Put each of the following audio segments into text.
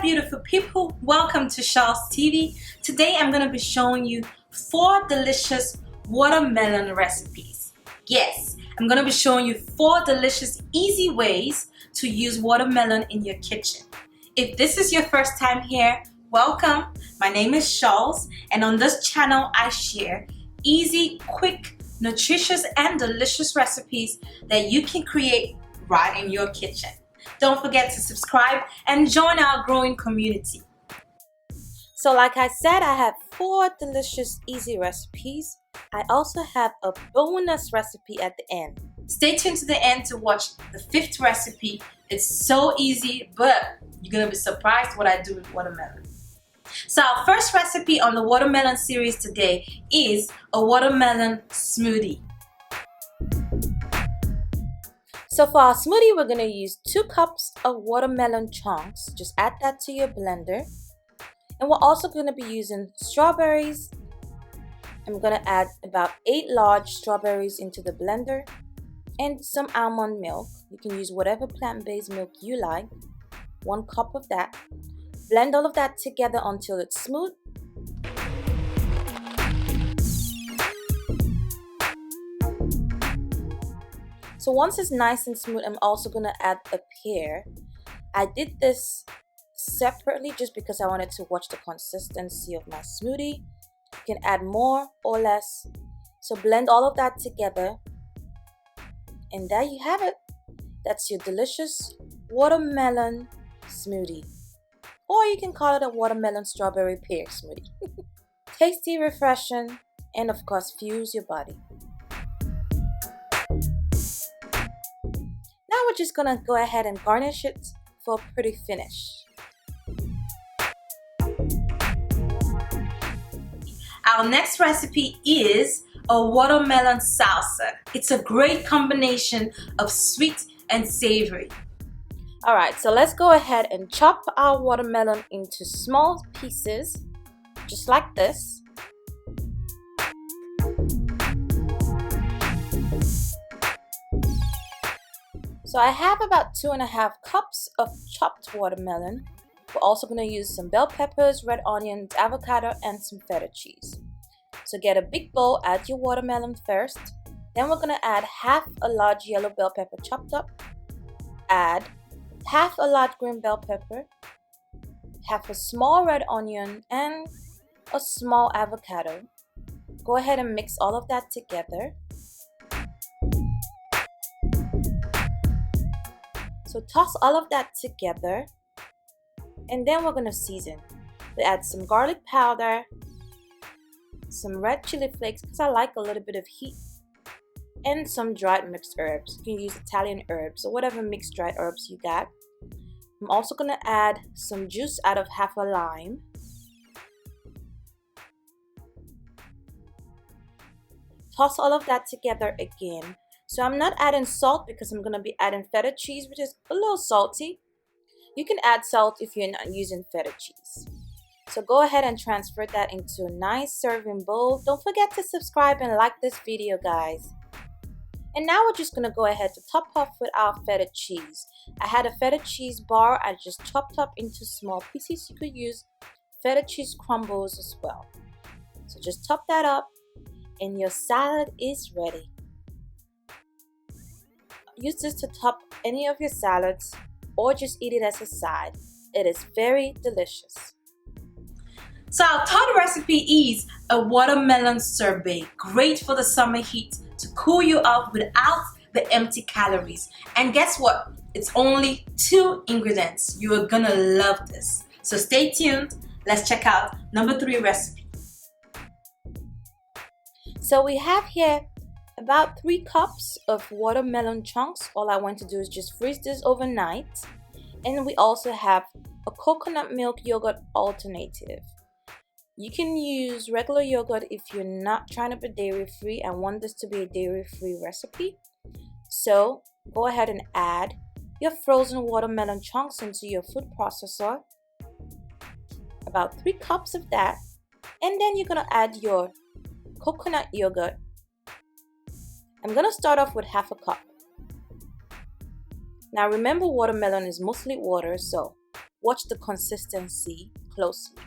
beautiful people, welcome to Shaw's TV. Today I'm going to be showing you 4 delicious watermelon recipes. Yes, I'm going to be showing you 4 delicious easy ways to use watermelon in your kitchen. If this is your first time here, welcome. My name is Shaw's, and on this channel I share easy, quick, nutritious and delicious recipes that you can create right in your kitchen. Don't forget to subscribe and join our growing community. So like I said, I have 4 delicious easy recipes. I also have a bonus recipe at the end. Stay tuned to the end to watch the 5th recipe. It's so easy, but you're gonna be surprised what I do with watermelon. So our first recipe on the watermelon series today is a watermelon smoothie. So for our smoothie, we're going to use 2 cups of watermelon chunks. Just add that to your blender. And we're also going to be using strawberries. I'm going to add about 8 large strawberries into the blender. And some almond milk. You can use whatever plant-based milk you like. 1 cup of that. Blend all of that together until it's smooth. So once it's nice and smooth, I'm also going to add a pear. I did this separately just because I wanted to watch the consistency of my smoothie. You can add more or less. So blend all of that together. And there you have it. That's your delicious watermelon smoothie. Or you can call it a watermelon strawberry pear smoothie. Tasty, refreshing, and of course fuels your body. Now we're just gonna go ahead and garnish it for a pretty finish. Our next recipe is a watermelon salsa. It's a great combination of sweet and savory. Alright, so let's go ahead and chop our watermelon into small pieces, just like this. So I have about 2.5 cups of chopped watermelon. We're also going to use some bell peppers, red onions, avocado, and some feta cheese. So get a big bowl, add your watermelon first. Then we're going to add half a large yellow bell pepper chopped up. Add half a large green bell pepper, half a small red onion, and a small avocado. Go ahead and mix all of that together. So toss all of that together, and then we're going to season. We add some garlic powder, some red chili flakes because I like a little bit of heat, and some dried mixed herbs. You can use Italian herbs or whatever mixed dried herbs you got. I'm also going to add some juice out of half a lime. Toss all of that together again. So I'm not adding salt because I'm going to be adding feta cheese, which is a little salty. You can add salt if you're not using feta cheese. So go ahead and transfer that into a nice serving bowl. Don't forget to subscribe and like this video, guys. And now we're just going to go ahead to top off with our feta cheese. I had a feta cheese bar I just chopped up into small pieces. You could use feta cheese crumbles as well. So just top that up and your salad is ready. Use this to top any of your salads or just eat it as a side. It is very delicious. So our third recipe is a watermelon sorbet. Great for the summer heat to cool you off without the empty calories. And guess what? It's only 2 ingredients. You are gonna love this. So stay tuned. Let's check out number 3 recipe. So we have here about 3 cups of watermelon chunks. All I want to do is just freeze this overnight. And we also have a coconut milk yogurt alternative. You can use regular yogurt if you're not trying to be dairy free and want this to be a dairy free recipe. So go ahead and add your frozen watermelon chunks into your food processor. About 3 cups of that. And then you're going to add your coconut yogurt. I'm going to start off with half a cup. Now remember, watermelon is mostly water, so watch the consistency closely.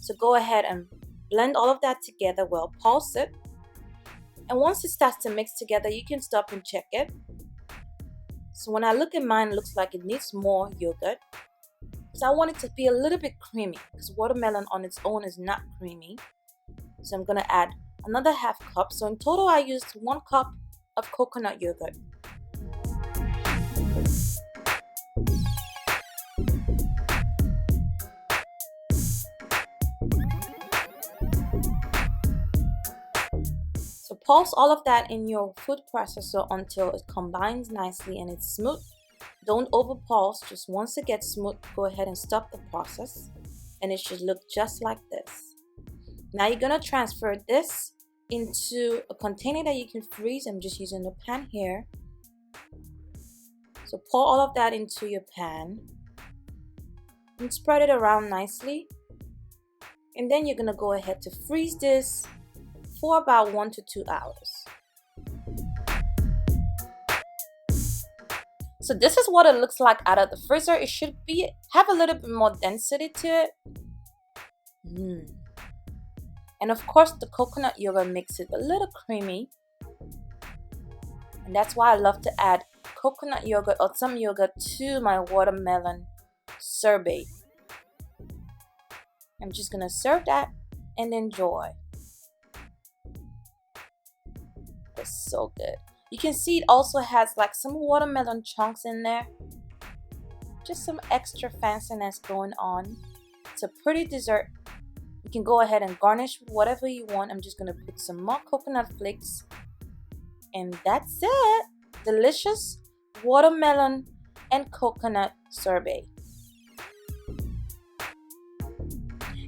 So go ahead and blend all of that together well, pulse it. And once it starts to mix together, you can stop and check it. So when I look at mine, it looks like it needs more yogurt. So I want it to be a little bit creamy because watermelon on its own is not creamy. So I'm going to add another half cup. So in total, I used 1 cup of coconut yogurt. So pulse all of that in your food processor until it combines nicely and it's smooth. Don't over pulse, just once it gets smooth, go ahead and stop the process and it should look just like this. Now you're going to transfer this into a container that you can freeze. I'm just using the pan here. So pour all of that into your pan and spread it around nicely. And then you're going to go ahead to freeze this for about 1 to 2 hours. So this is what it looks like out of the freezer. It should have a little bit more density to it. And of course the coconut yogurt makes it a little creamy. And that's why I love to add coconut yogurt or some yogurt to my watermelon sorbet. I'm just going to serve that and enjoy. It's so good. You can see it also has like some watermelon chunks in there. Just some extra fanciness going on. It's a pretty dessert. You can go ahead and garnish with whatever you want. I'm just going to put some more coconut flakes. And that's it. Delicious watermelon and coconut sorbet.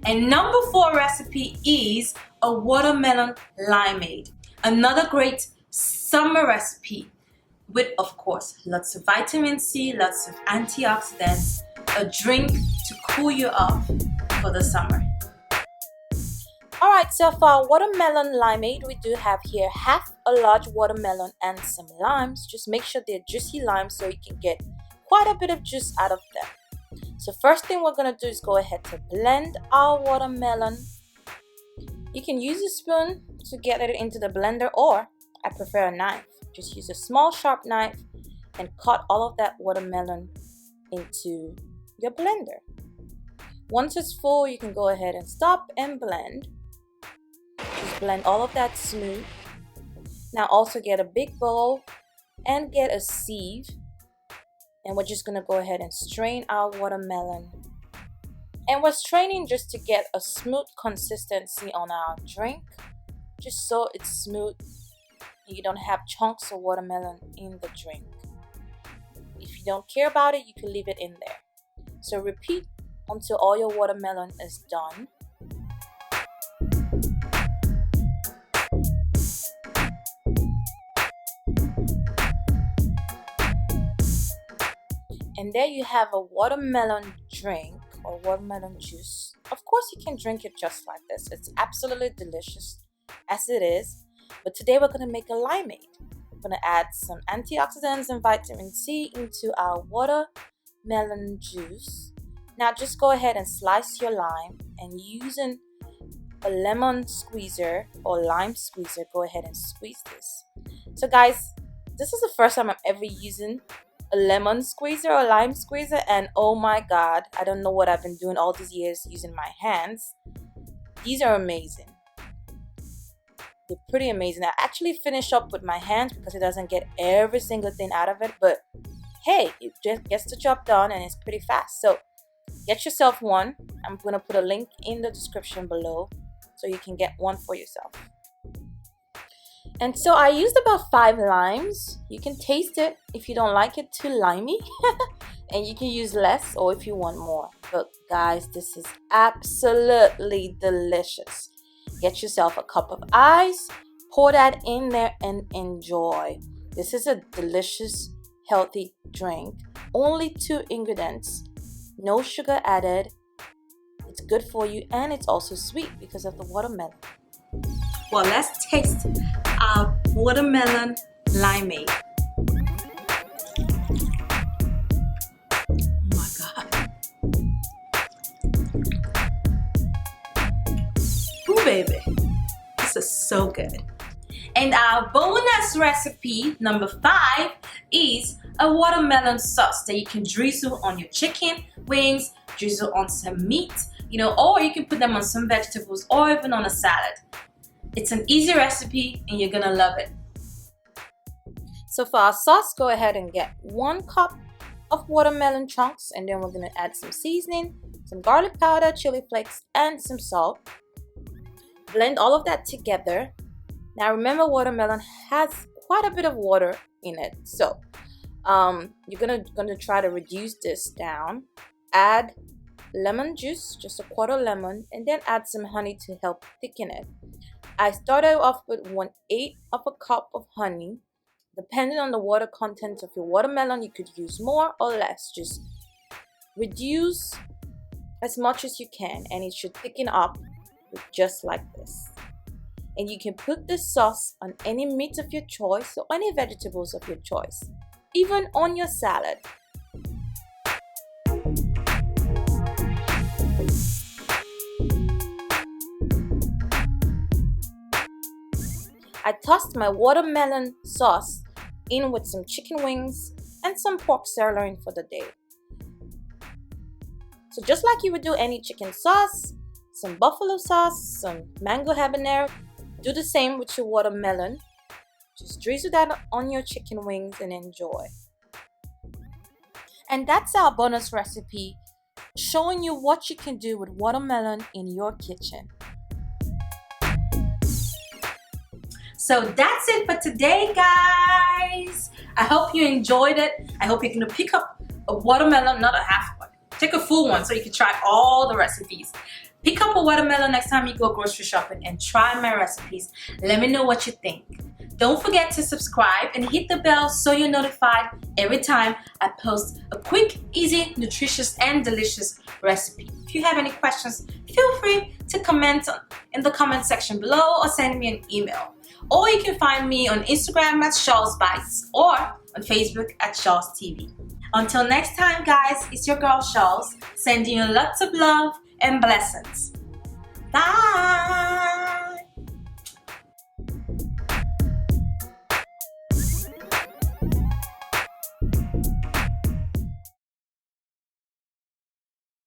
And number 4 recipe is a watermelon limeade. Another great summer recipe with, of course, lots of vitamin C, lots of antioxidants, a drink to cool you off for the summer. Alright, so for our watermelon limeade, we do have here half a large watermelon and some limes. Just make sure they're juicy limes so you can get quite a bit of juice out of them. So first thing we're going to do is go ahead to blend our watermelon. You can use a spoon to get it into the blender, or I prefer a knife. Just use a small sharp knife and cut all of that watermelon into your blender. Once it's full, you can go ahead and stop and blend. Just blend all of that smooth. Now also get a big bowl and get a sieve. And we're just going to go ahead and strain our watermelon. And we're straining just to get a smooth consistency on our drink. Just so it's smooth and you don't have chunks of watermelon in the drink. If you don't care about it, you can leave it in there. So repeat until all your watermelon is done. And there you have a watermelon drink or watermelon juice. Of course, you can drink it just like this. It's absolutely delicious as it is. But today we're going to make a limeade. We're going to add some antioxidants and vitamin C into our watermelon juice. Now just go ahead and slice your lime, and using a lemon squeezer or lime squeezer, go ahead and squeeze this. So guys, this is the first time I'm ever using a lemon squeezer or lime squeezer, and oh my god, I don't know what I've been doing all these years using my hands. These are amazing. They're pretty amazing. I actually finish up with my hands because it doesn't get every single thing out of it, but hey, it just gets the job done and it's pretty fast. So get yourself one. I'm going to put a link in the description below so you can get one for yourself. And so I used about 5 limes. You can taste it if you don't like it too limey. And you can use less or if you want more. But guys, this is absolutely delicious. Get yourself a cup of ice. Pour that in there and enjoy. This is a delicious, healthy drink. Only 2 ingredients. No sugar added. It's good for you and it's also sweet because of the watermelon. Well, let's taste our watermelon limeade. Oh my god. baby. This is so good. And our bonus recipe number 5 is a watermelon sauce that you can drizzle on your chicken wings, drizzle on some meat, or you can put them on some vegetables or even on a salad. It's an easy recipe and you're gonna love it. So for our sauce, go ahead and get 1 cup of watermelon chunks, and then we're gonna add some seasoning, some garlic powder, chili flakes, and some salt. Blend all of that together. Now remember, watermelon has quite a bit of water in it, so you're gonna try to reduce this down. Add lemon juice, just a quarter lemon, and then add some honey to help thicken it. I started off with 1/8 of a cup of honey. Depending on the water content of your watermelon, you could use more or less. Just reduce as much as you can, and it should thicken up just like this. And you can put this sauce on any meat of your choice or any vegetables of your choice, even on your salad. I tossed my watermelon sauce in with some chicken wings and some pork sirloin for the day. So just like you would do any chicken sauce, some buffalo sauce, some mango habanero, do the same with your watermelon. Just drizzle that on your chicken wings and enjoy. And that's our bonus recipe, showing you what you can do with watermelon in your kitchen. So that's it for today, guys. I hope you enjoyed it. I hope you're gonna pick up a watermelon, not a half one. Take a full one so you can try all the recipes. Pick up a watermelon next time you go grocery shopping and try my recipes. Let me know what you think. Don't forget to subscribe and hit the bell so you're notified every time I post a quick, easy, nutritious, and delicious recipe. If you have any questions, feel free to comment in the comment section below or send me an email. Or you can find me on Instagram at Shaw's Bites or on Facebook at Shaw's TV. Until next time, guys, it's your girl Shaw's, sending you lots of love and blessings. Bye!